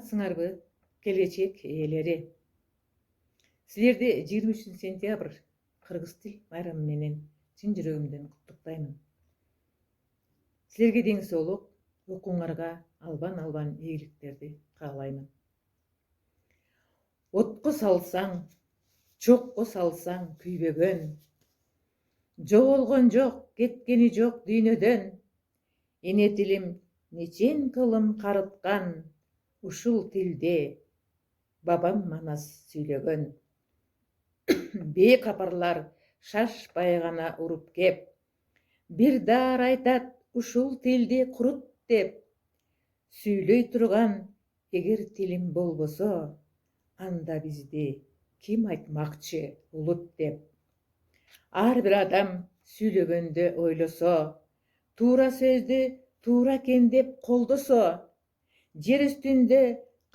саламатсыңарбы, келечек ээлери? Силерди 23 сентябрь кыргыз тил байрамы менен чын жүрөгүмдөн куттуктаймын. Силерге дең соолук, окууңарга албан ийгиликтерди каалаймын. Отко салсаң, чокко салсаң күйбөгөн, жоголгон жок, кеткени жок дүйнөдөн. Эне тилим нечен кылым карыткан, ушул тилде бабам манас сүйлөгөн. Бээ капарлар шашпай гана уруп кеп, бир дар айтат ушул тилди курут деп. Сүйлөй турган эгер тилим болбосо, анда бизди ким айтмакчы улут деп. Ар бир адам сүйлөгөндө ойлосо, туура сөздү туура экен деп колдосо, жер үстүндө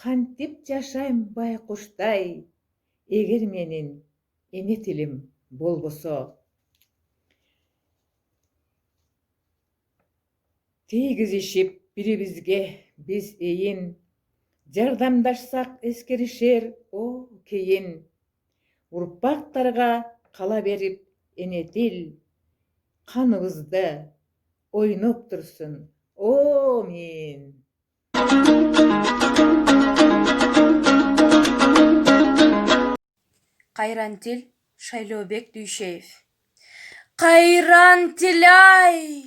кантип жашайм байкуштай, эгер менин эне тилим болбосо. Тийгизишип бирибизге биз эйин, жардамдашсак эскеришер о кейин. Урпактарга кала берип эне тил, каныбызда ойноп турсун. Амин. Кайран тил Шайлообек Дүйшеев. Кайран тил ай,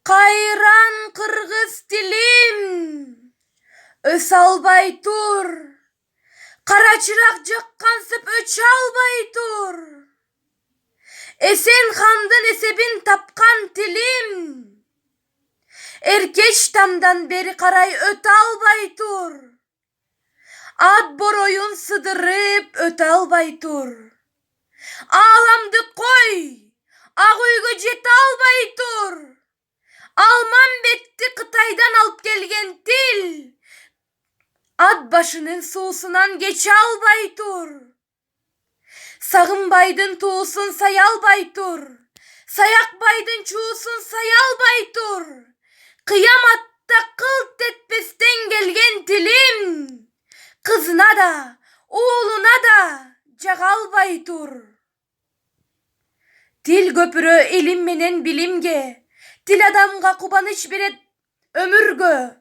кайран кыргыз тилим, өсө албай тур, кара чырак жаккансып өчө албай тур. Эсен хандын эсебин тапкан тилим, эркеч тамдан бери карай өтө албай тур. Ат бороюн сыдырып өтө албай тур. Ааламды кой, ак үйгө жете албай тур. Алмамбетти Кытайдан алып келген тил, ат башынын суусунан кече албай тур. Сагынбайдын туусун сая албай тур. Саякбайдын чуусун сая албай тур. Кыяматта кылт этпестен келген тилим, кызына да, уулуна да жага албай тур. Тил көпүрө илим менен билимге, тил адамга кубаныч берет өмүргө.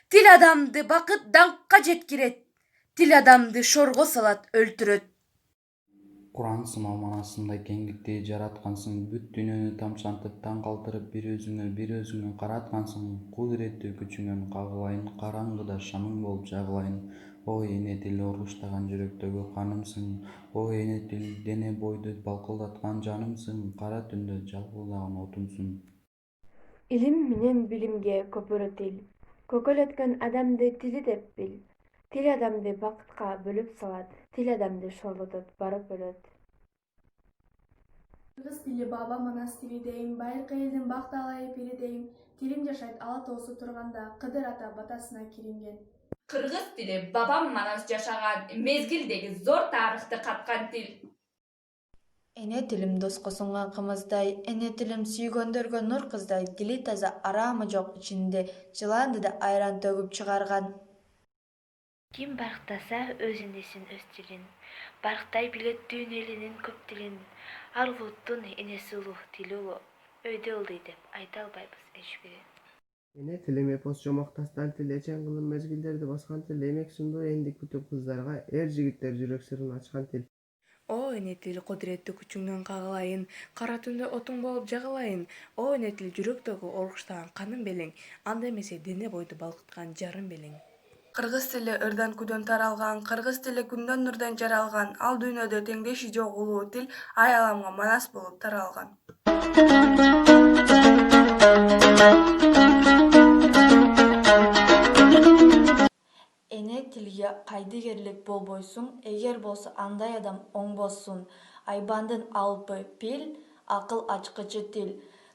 Тил адамды бакыт даңкка жеткирет, тил адамды шорго салат, өлтүрөт. Куран сыноо маанасында кеңдикти жараткансың, бүт дүйнөнү тамшантып таң калтырып бир өзүңө караткансың. Кудуреттүү күчүңөн кагылайын, караңгыда шамың болуп жагылайын. Ой эне тил, уруштаган жүрөктөгү канымсың. Ой эне тил, дене бойду балкылдаткан жанымсың. Кара түндө жалпылдаган отумсуң. Илим менен билимге көпүрө тил, көкөлөткөн адамды тили деп бил. Тил адамды бакытка бөлүп салат, тил адамды шорлотот, барып өлөт. Кыргыз тили баба манас тили дейм, байыркы элдин бакталайы пири дейм. Тилим жашайт ала тоосу турганда, Кыдыр ата батасына киринген. Кыргыз тили бабам манас жашаган, мезгилдеги зор тарыхты каткан тил. Эне тилим доско сунган кымыздай, эне тилим сүйгөндөргө нур кыздай, дили таза арамы жок ичинде, жыланды да айран төгүп чыгарган. Ким барктаса өзүнесин өз тилин, барктай билет дүйн элинин көп тилин. Ар улуттун энеси улуу, тили улуу, өйдө ылдый деп айта албайбыз эч бири. Эне тилим эпос жомоктастан тил, эчен кылым мезгилдерди баскан тил, эмек сунду эндик бүтүп кыздарга, эр жигиттер жүрөк сырын ачкан тил. О эне тил, кудуреттүү күчүңдөн кагылайын, кара түндө отуң болуп жагылайын. О эне тил, жүрөктөгү оргуштаган каным белең, анда эмесе дене бойду балкыткан жарым белең. Кыргыз тили ырдан күдөн таралган, кыргыз тили күндөн нурдан жаралган, ал дүйнөдө теңдеши жок улуу тил, ай аламга манас болуп таралган. Эне тилге кайдыгерлик болбойсуң, эгер болсо андай адам оңбосун. Айбандын алпы пил, акыл ачкычы тил,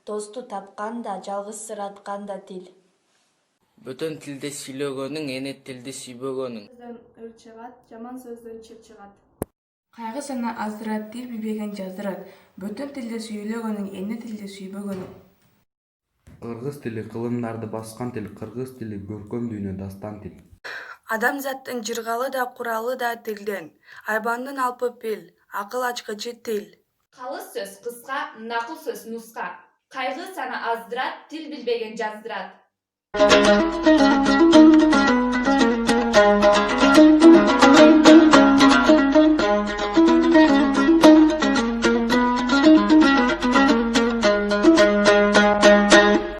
досту тапканда, жалгыз сыратканда тил. Бөтөн тилде сүйлөгөнүң, эне тилди сүйбөгөнүң. Сөздөн ыр чыгат, жаман сөздөн чыр чыгат. Кайгы сана аздырат, тил билбеген жаздырат. Бөтөн тилде сүйлөгөнүң, эне тилди сүйбөгөнүң. Кыргыз тили кылымдарды баскан тил, кыргыз тили көркөм дүйнө дастан тил. Адамзаттын жыргалы да куралы да тилден. Айбандын алпы пил, акыл ачкычы тил. Қалыс сөз қысқа, нақыл сөз нұсқа. Қайғы саны аздырат, тіл білбеген жаздырат.